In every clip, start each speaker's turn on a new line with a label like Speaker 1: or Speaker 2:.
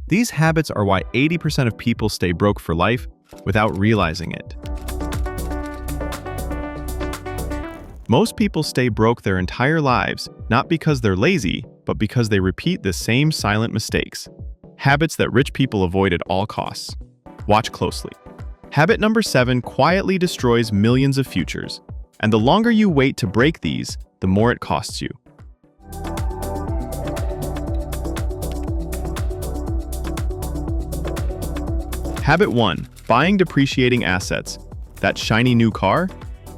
Speaker 1: These habits are why 80% of people stay broke for life without realizing it. Most people stay broke their entire lives, not because they're lazy, but because they repeat the same silent mistakes. Habits that rich people avoid at all costs. Watch closely. Habit number 7 quietly destroys millions of futures. And the longer you wait to break these, the more it costs you. Habit 1. Buying depreciating assets. That shiny new car?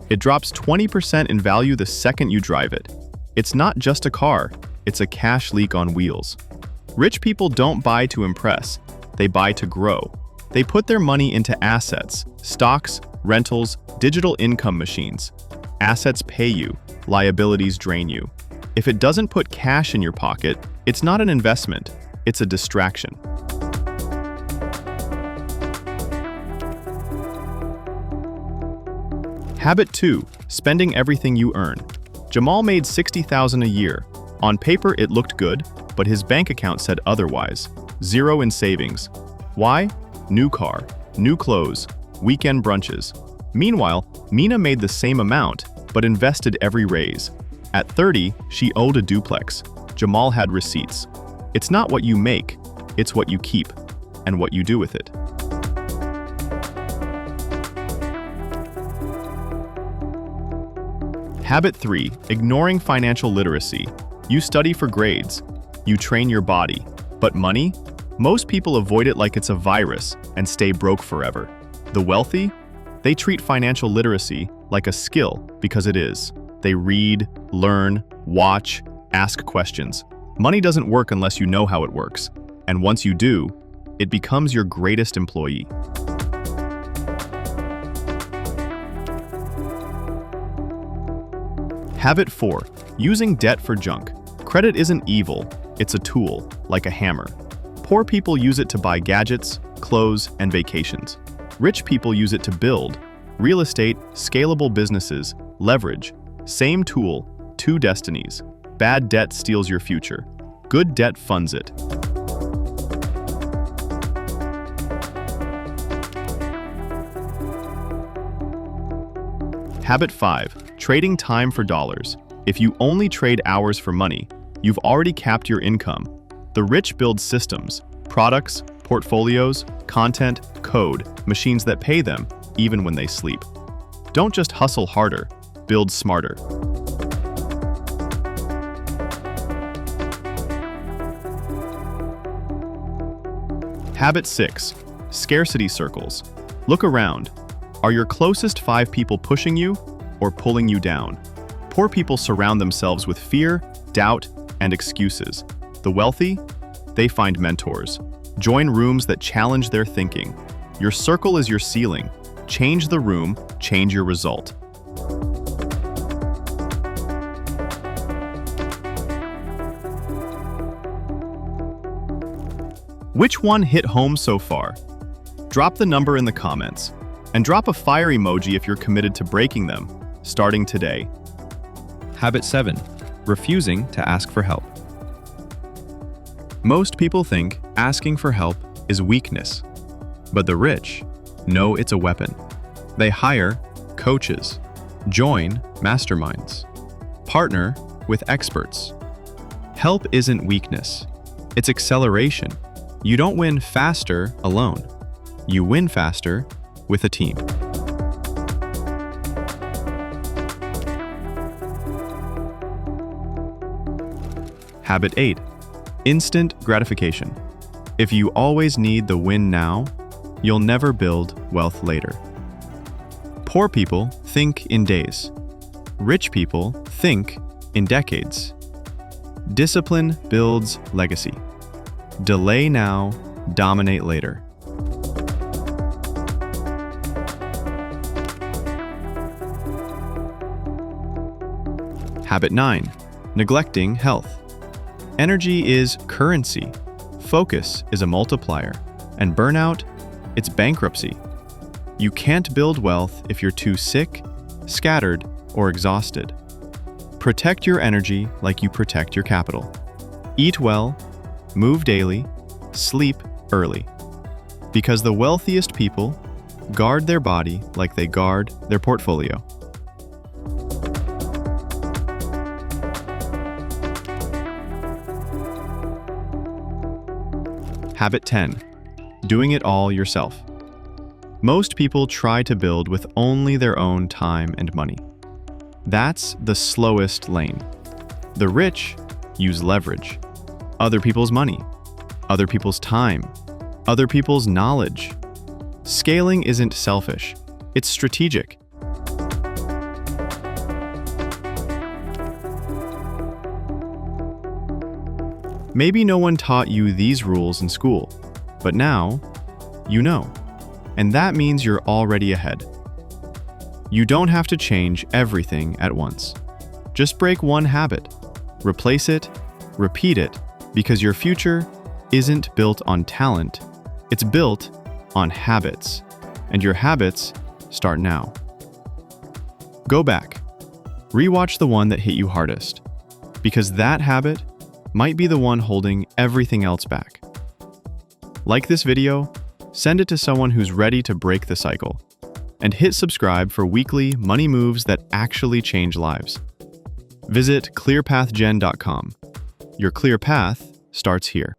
Speaker 1: It drops 20% in value the second you drive it. It's not just a car, it's a cash leak on wheels. Rich people don't buy to impress, they buy to grow. They put their money into assets, stocks, rentals, digital income machines. Assets pay you, liabilities drain you. If it doesn't put cash in your pocket, it's not an investment, it's a distraction. Habit 2. Spending everything you earn. Jamal made $60,000 a year. On paper, it looked good, but his bank account said otherwise. Zero in savings. Why? New car, new clothes, weekend brunches. Meanwhile, Mina made the same amount, but invested every raise. At 30, she owed a duplex. Jamal had receipts. It's not what you make, it's what you keep, and what you do with it. Habit 3. Ignoring financial literacy. You study for grades. You train your body. But money? Most people avoid it like it's a virus and stay broke forever. The wealthy? They treat financial literacy like a skill because it is. They read, learn, watch, ask questions. Money doesn't work unless you know how it works. And once you do, it becomes your greatest employee. Habit 4. Using debt for junk. Credit isn't evil, it's a tool, like a hammer. Poor people use it to buy gadgets, clothes, and vacations. Rich people use it to build real estate, scalable businesses, leverage. Same tool, two destinies. Bad debt steals your future. Good debt funds it. Habit 5. Trading time for dollars. If you only trade hours for money, you've already capped your income. The rich build systems, products, portfolios, content, code, machines that pay them, even when they sleep. Don't just hustle harder, build smarter. Habit 6. Scarcity circles. Look around. Are your closest 5 people pushing you or pulling you down? Poor people surround themselves with fear, doubt, and excuses. The wealthy? They find mentors. Join rooms that challenge their thinking. Your circle is your ceiling. Change the room, change your result. Which one hit home so far? Drop the number in the comments. And drop a fire emoji if you're committed to breaking them, starting today.
Speaker 2: Habit 7. Refusing to ask for help. Most people think asking for help is weakness, but the rich know it's a weapon. They hire coaches, join masterminds, partner with experts. Help isn't weakness, it's acceleration. You don't win faster alone. You win faster with a team. Habit 8. Instant gratification. If you always need the win now, you'll never build wealth later. Poor people think in days. Rich people think in decades. Discipline builds legacy. Delay now, dominate later. Habit 9. Neglecting health. Energy is currency. Focus is a multiplier. And burnout, it's bankruptcy. You can't build wealth if you're too sick, scattered, or exhausted. Protect your energy like you protect your capital. Eat well, move daily, sleep, early. Because the wealthiest people guard their body like they guard their portfolio. Habit 10. Doing it all yourself. Most people try to build with only their own time and money. That's the slowest lane. The rich use leverage. Other people's money, other people's time, other people's knowledge. Scaling isn't selfish, it's strategic. Maybe no one taught you these rules in school, but now you know. And that means you're already ahead. You don't have to change everything at once. Just break one habit, replace it, repeat it, because your future isn't built on talent, it's built on habits. And your habits start now. Go back. Rewatch the one that hit you hardest, because that habit might be the one holding everything else back. Like this video, send it to someone who's ready to break the cycle, and hit subscribe for weekly money moves that actually change lives. Visit clearpathgen.com. Your clear path starts here.